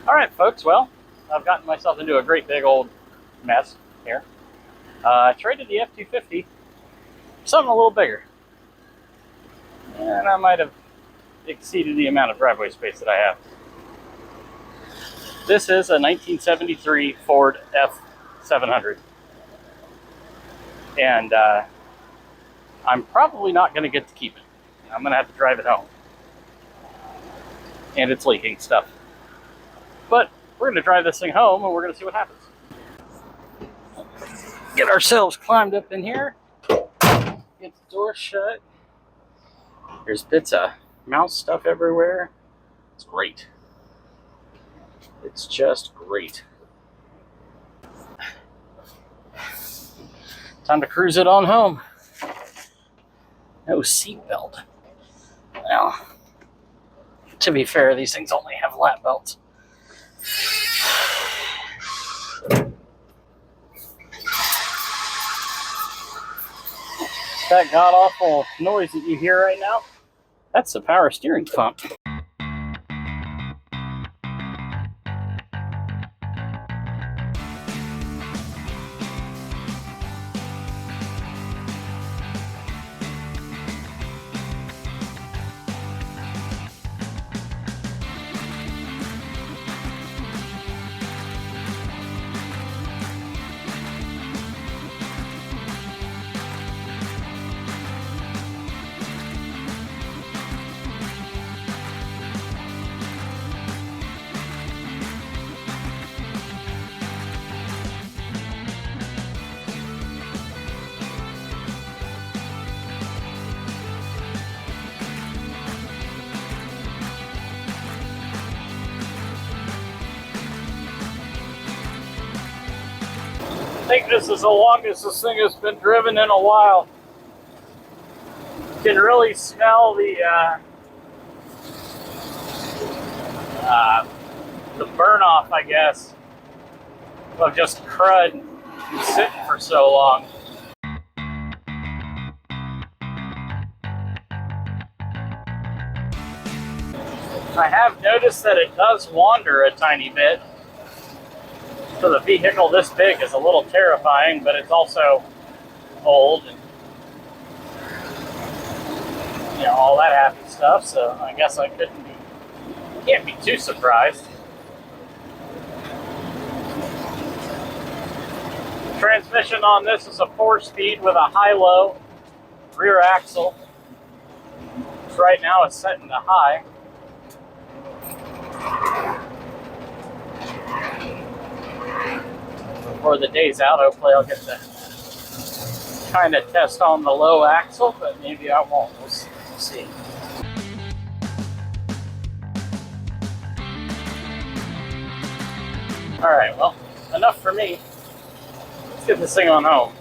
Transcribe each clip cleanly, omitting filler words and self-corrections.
All right, folks. Well, I've gotten myself into a great big old mess here. I traded the F250 for something a little bigger, and I might have exceeded the amount of driveway space that I have. This is a 1973 Ford F700, and I'm probably not going to get to keep it. I'm going to have to drive it home, and it's leaking stuff. But we're going to drive this thing home, and we're going to see what happens. Get ourselves climbed up in here. Get the door shut. There's bits of mouse stuff everywhere. It's great. It's just great. Time to cruise it on home. No seatbelt. Now, to be fair, these things only have lap belts. That god-awful noise that you hear right now, that's the power steering pump. I think this is the longest this thing has been driven in a while. You can really smell the burn off, I guess, of just crud sitting for so long. I have noticed that it does wander a tiny bit. For the vehicle this big is a little terrifying, but it's also old and all that happy stuff, so I guess I can't be too surprised. Transmission on this is a 4-speed with a high-low rear axle, which right now is set into high. Before the day's out, hopefully I'll get to kind of test on the low axle, but maybe I won't. We'll see. All right, well, enough for me. Let's get this thing on home.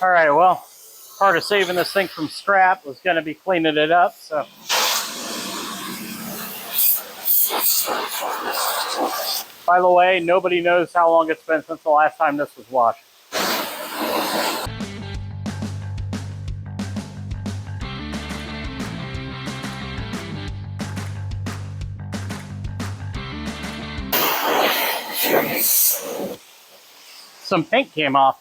All right, well, part of saving this thing from scrap was going to be cleaning it up, so. By the way, nobody knows how long it's been since the last time this was washed. Some paint came off.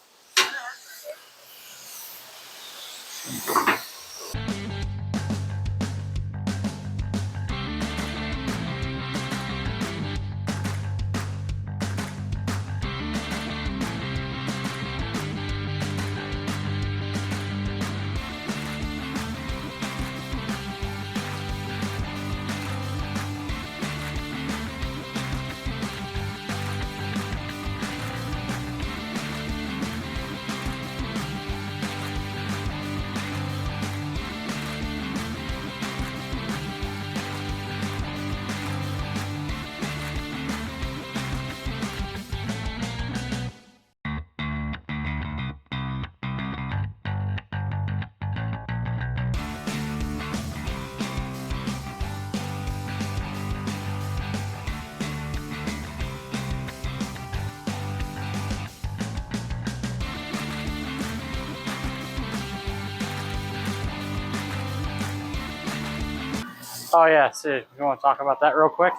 Oh yeah, so you want to talk about that real quick?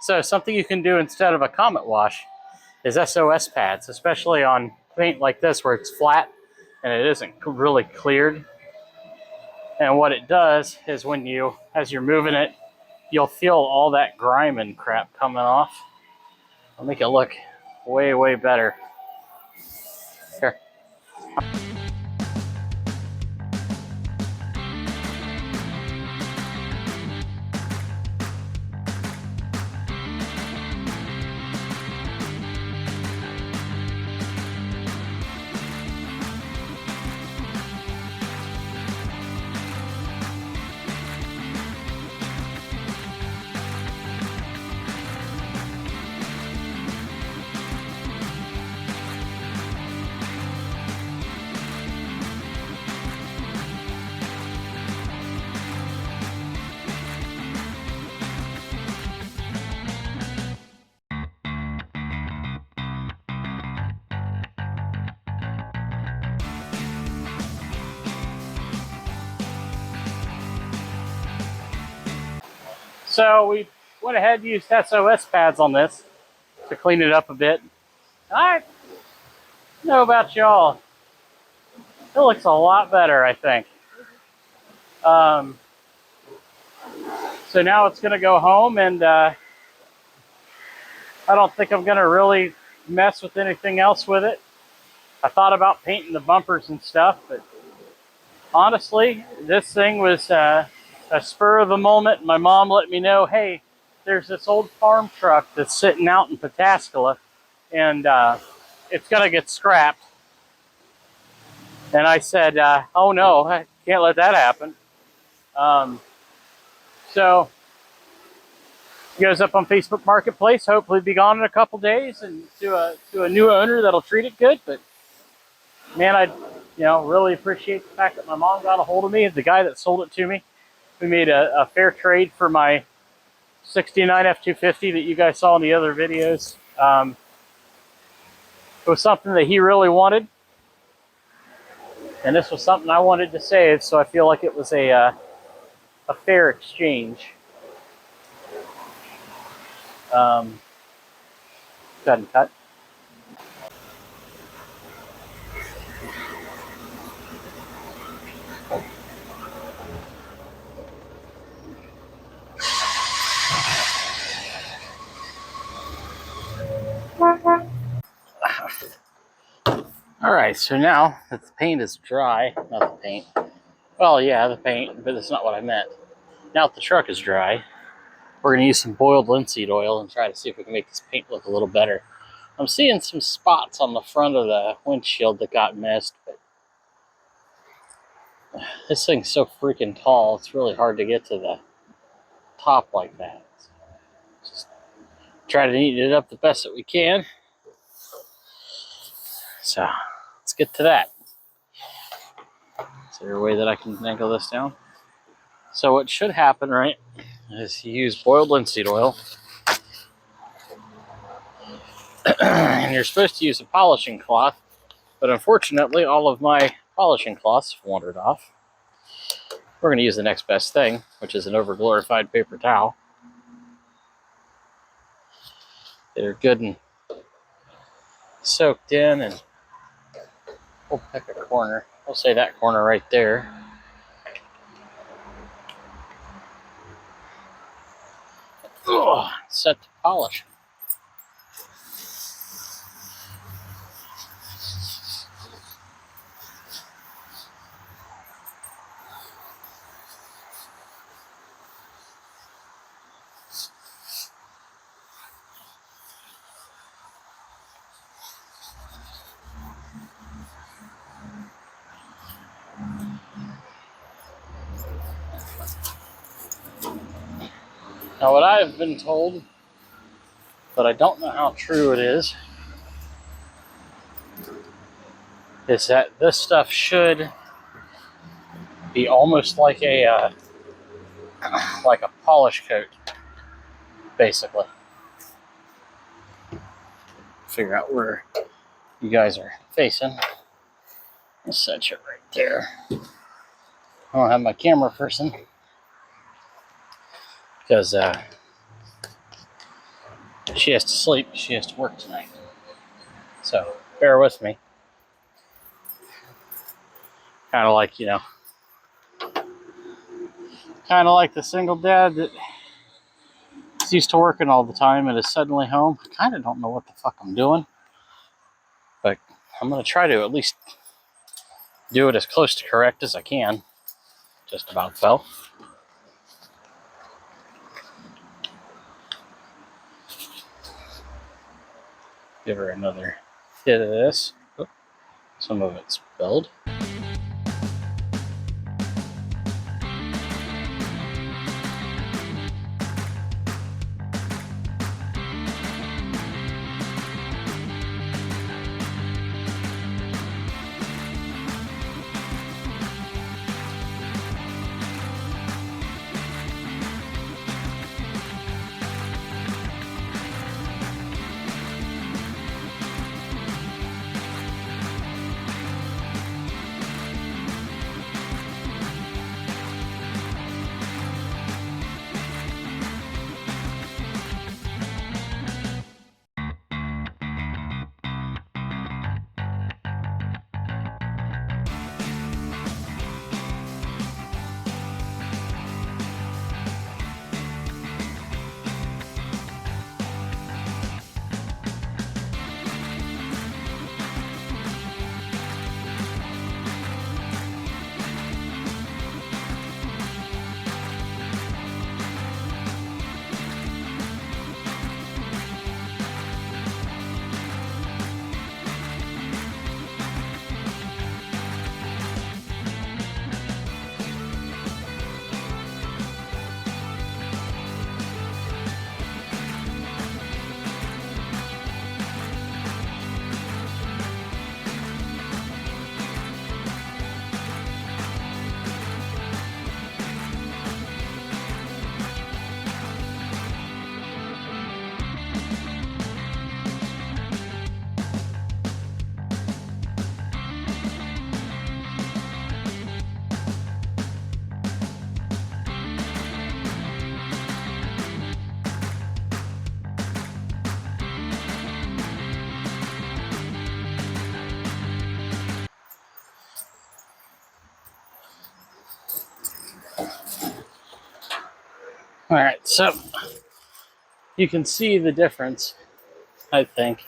So something you can do instead of a Comet wash is SOS pads, especially on paint like this where it's flat and it isn't really cleared. And what it does is when you, as you're moving it, you'll feel all that grime and crap coming off. It'll make it look way, way better. Here. So we went ahead and used SOS pads on this to clean it up a bit. I know about y'all. It looks a lot better, I think. So now it's going to go home, and I don't think I'm going to really mess with anything else with it. I thought about painting the bumpers and stuff, but honestly, this thing was a spur of the moment. My mom let me know, hey, there's this old farm truck that's sitting out in Pataskala, and it's going to get scrapped. And I said, oh no, I can't let that happen. So it goes up on Facebook Marketplace, hopefully be gone in a couple days, and to a new owner that'll treat it good. But man, I really appreciate the fact that my mom got a hold of me. The guy that sold it to me, we made a fair trade for my 69 F250 that you guys saw in the other videos. It was something that he really wanted, and this was something I wanted to save, so I feel like it was a fair exchange. Go ahead and cut. All right, so now that the paint is dry, not the paint, well, yeah, the paint, but that's not what I meant. Now that the truck is dry, we're going to use some boiled linseed oil and try to see if we can make this paint look a little better. I'm seeing some spots on the front of the windshield that got missed, but this thing's so freaking tall, it's really hard to get to the top like that. Just try to neaten it up the best that we can. So let's get to that. Is there a way that I can angle this down? So what should happen, right, is you use boiled linseed oil. And you're supposed to use a polishing cloth, but unfortunately all of my polishing cloths wandered off. We're going to use the next best thing, which is an overglorified paper towel. They're good and soaked in, and we'll pick a corner. We'll say that corner right there. Set to polish. Now, what I've been told, but I don't know how true it is that this stuff should be almost like a polish coat, basically. Figure out where you guys are facing. I'll set you right there. I don't have my camera person. because she has to sleep. She has to work tonight. So bear with me. Kind of like, kind of like the single dad that is used to working all the time and is suddenly home. I kind of don't know what the fuck I'm doing, but I'm going to try to at least do it as close to correct as I can. Just about fell. Give her another hit of this. Oh, some of it spilled. All right, so you can see the difference, I think,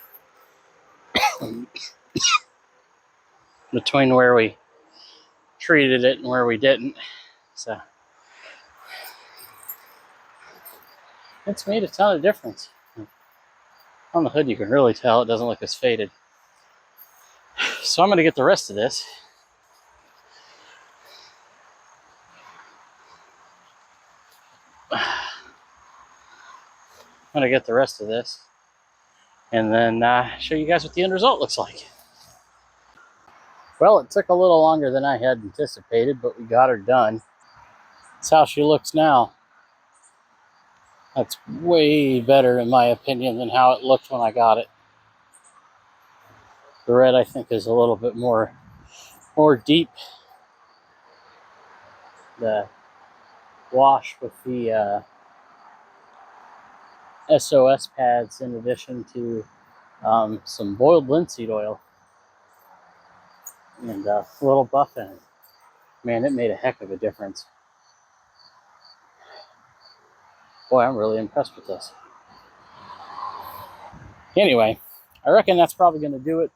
between where we treated it and where we didn't. So it's made a ton of difference. On the hood, you can really tell it doesn't look as faded. So I'm going to get the rest of this. I'm going to get the rest of this and then show you guys what the end result looks like. Well, it took a little longer than I had anticipated, but we got her done. That's how she looks now. That's way better, in my opinion, than how it looked when I got it. The red, I think, is a little bit more deep. The wash with the SOS pads, in addition to some boiled linseed oil and a little buff in it. Man, it made a heck of a difference. Boy, I'm really impressed with this. Anyway, I reckon that's probably going to do it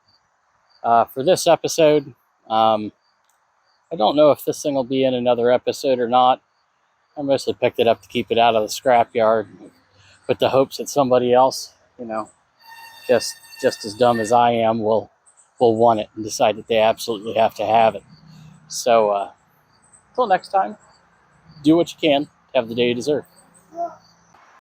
for this episode. I don't know if this thing will be in another episode or not. I mostly picked it up to keep it out of the scrapyard with the hopes that somebody else, just as dumb as I am, will want it and decide that they absolutely have to have it. So, until next time, do what you can to have the day you deserve.